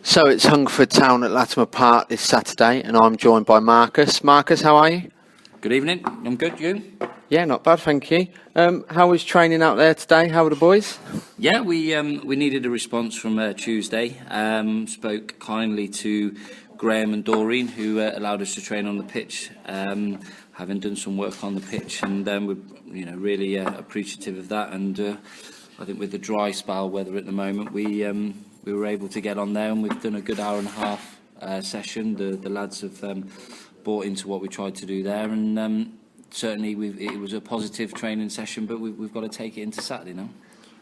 So it's Hungerford Town at Latimer Park this Saturday, and I'm joined by Marcus. Marcus, how are you? Good evening. I'm good. You? Yeah, not bad, thank you. How was training out there today? How were the boys? Yeah, we needed a response from Tuesday. Spoke kindly to Graham and Doreen, who allowed us to train on the pitch, having done some work on the pitch, and we're really appreciative of that. And I think with the dry spell weather at the moment, we were able to get on there, and we've done a good hour and a half session. The lads have bought into what we tried to do there, and certainly it was a positive training session, but we've got to take it into Saturday now.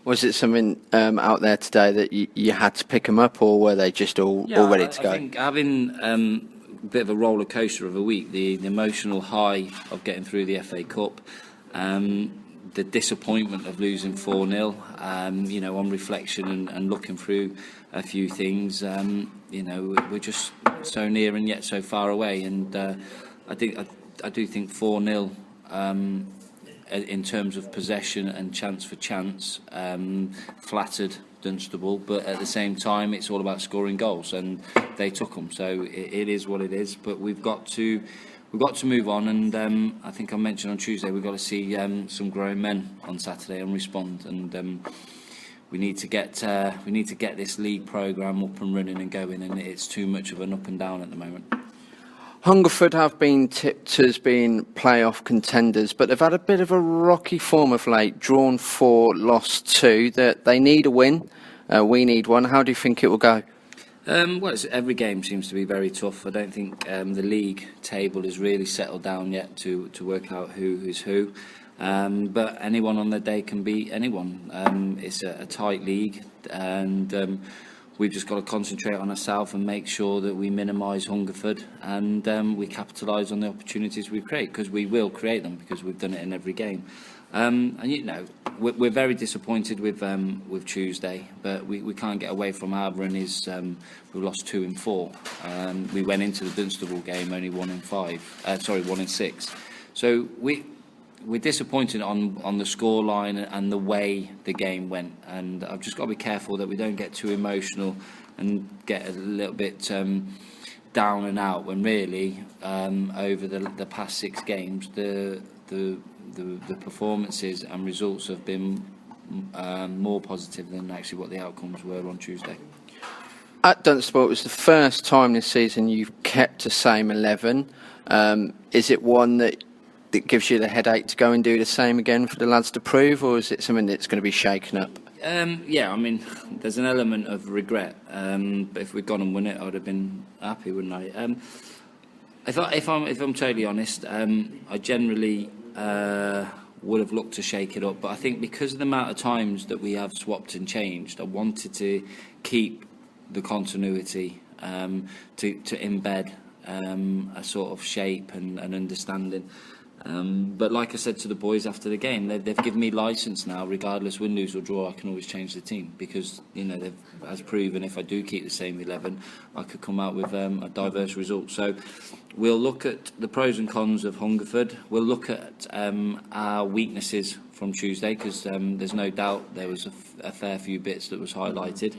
Was it something out there today that you had to pick them up, or were they just all ready to go? I think having a bit of a roller coaster of a week, the emotional high of getting through the FA Cup, the disappointment of losing 4-0, on reflection and looking through a few things, we're just so near and yet so far away. And I do think 4-0, in terms of possession and chance for chance, flattered Dunstable, but at the same time, it's all about scoring goals, and they took them. So it is what it is. But we've got to move on, and I think I mentioned on Tuesday we've got to see some grown men on Saturday and respond, and we need to get this league programme up and running and going, and it's too much of an up and down at the moment. Hungerford have been tipped as being playoff contenders, but they've had a bit of a rocky form of late. Drawn 4, lost 2. That they need a win. We need one. How do you think it will go? Every game seems to be very tough. I don't think the league table is really settled down yet to work out who is who. But anyone on the day can beat anyone. It's a tight league, and we've just got to concentrate on ourselves and make sure that we minimise Hungerford, and we capitalise on the opportunities we create, because we will create them, because we've done it in every game. We're very disappointed with Tuesday, but we can't get away from our run. We lost 2 in 4. We went into the Dunstable game only 1 in 6. So we're disappointed on the scoreline and the way the game went, and I've just got to be careful that we don't get too emotional and get a little bit down and out, when really over the past 6 games the performances and results have been more positive than actually what the outcomes were on Tuesday. At Dunstable, it was the first time this season you've kept the same 11. Is it one that gives you the headache to go and do the same again for the lads to prove, or is it something that's going to be shaken up? There's an element of regret. But if we'd gone and won it, I'd have been happy, wouldn't I? If I'm totally honest, I generally would have looked to shake it up, but I think because of the amount of times that we have swapped and changed, I wanted to keep the continuity, to embed a sort of shape and understanding. But like I said to the boys after the game, they've given me licence now. Regardless, win, lose or draw, I can always change the team, because they've as proven, if I do keep the same 11, I could come out with a diverse result. So we'll look at the pros and cons of Hungerford. We'll look at our weaknesses from Tuesday, because there's no doubt there was a fair few bits that was highlighted.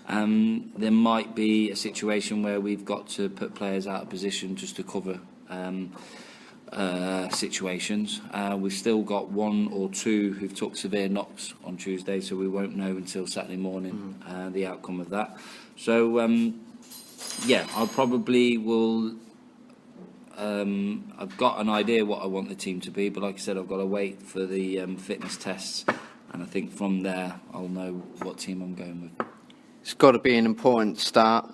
There might be a situation where we've got to put players out of position just to cover situations. We've still got 1 or 2 who've took severe knocks on Tuesday, so we won't know until Saturday morning the outcome of that. So I probably will. I've got an idea what I want the team to be, but like I said, I've got to wait for the fitness tests, and I think from there I'll know what team I'm going with. It's got to be an important start.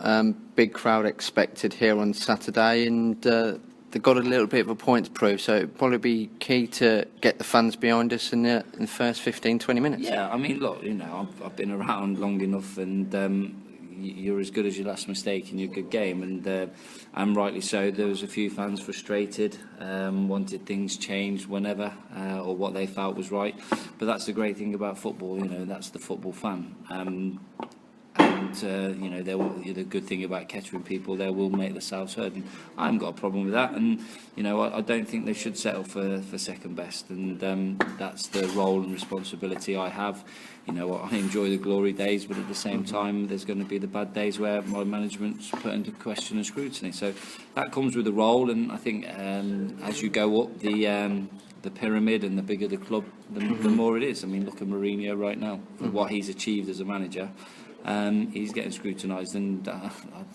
Big crowd expected here on Saturday, and they've got a little bit of a point to prove, so it'll probably be key to get the fans behind us in the first 15-20 minutes. Yeah, I mean, look, I've been around long enough, and you're as good as your last mistake in your good game, and rightly so. There was a few fans frustrated, wanted things changed whenever, or what they felt was right. But that's the great thing about football, that's the football fan. And and the good thing about Kettering people, they will make themselves heard, and I haven't got a problem with that. And I don't think they should settle for second best, and that's the role and responsibility I have. I enjoy the glory days, but at the same time, there's going to be the bad days where my management's put into question and scrutiny. So that comes with the role, and I think as you go up the pyramid and the bigger the club, the more it is. I mean, look at Mourinho right now, for what he's achieved as a manager. He's getting scrutinised, and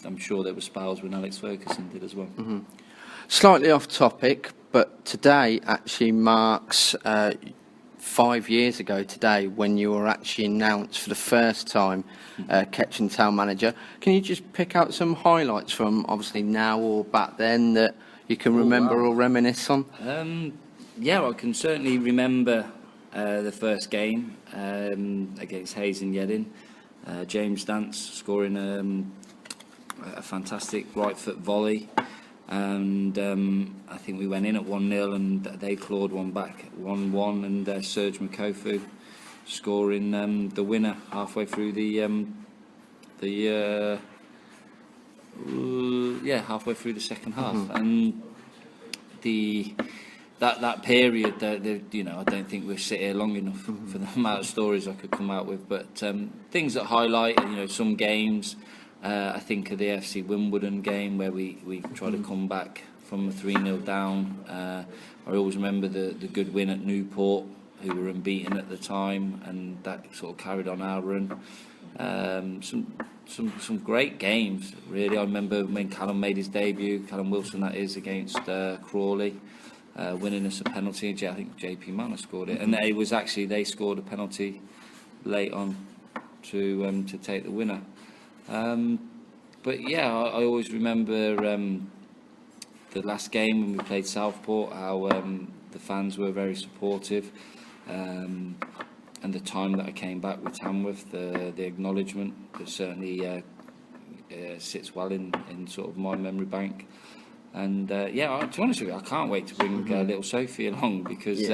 I'm sure there were spells when Alex Ferguson did as well. Slightly off topic, but today actually marks 5 years ago today when you were actually announced for the first time Kettering Town manager. Can you just pick out some highlights from obviously now or back then that you can remember or reminisce on? Yeah, I can certainly remember the first game against Hayes and Yedding. James Dance scoring a fantastic right foot volley, and I think we went in at 1-0 and they clawed one back at 1-1, and Serge Makofu scoring the winner halfway through halfway through the second half. And that period, I don't think we've sit here long enough for the amount of stories I could come out with. But things that highlight, some games. I think of the FC Wimbledon game where we tried to come back from a 3-0 down. I always remember the good win at Newport, who were unbeaten at the time, and that sort of carried on our run. Some great games, really. I remember when Callum made his debut, Callum Wilson that is, against Crawley. Winning us a penalty. I think JP Manor scored it, and they scored a penalty late on to take the winner. But yeah, I always remember the last game when we played Southport, how the fans were very supportive, and the time that I came back with Tamworth, the acknowledgement that certainly sits well in sort of my memory bank. And to be honest with you, I can't wait to bring little Sophie along, because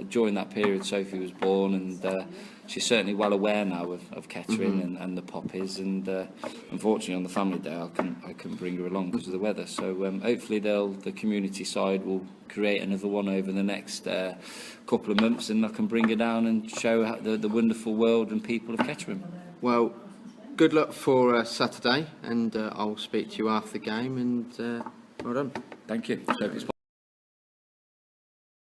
during that period Sophie was born, and she's certainly well aware now of Kettering and the poppies, and unfortunately on the family day I couldn't bring her along because of the weather. So hopefully the community side will create another one over the next couple of months, and I can bring her down and show the wonderful world and people of Kettering. Well, good luck for Saturday, and I'll speak to you after the game, and well done. Thank you.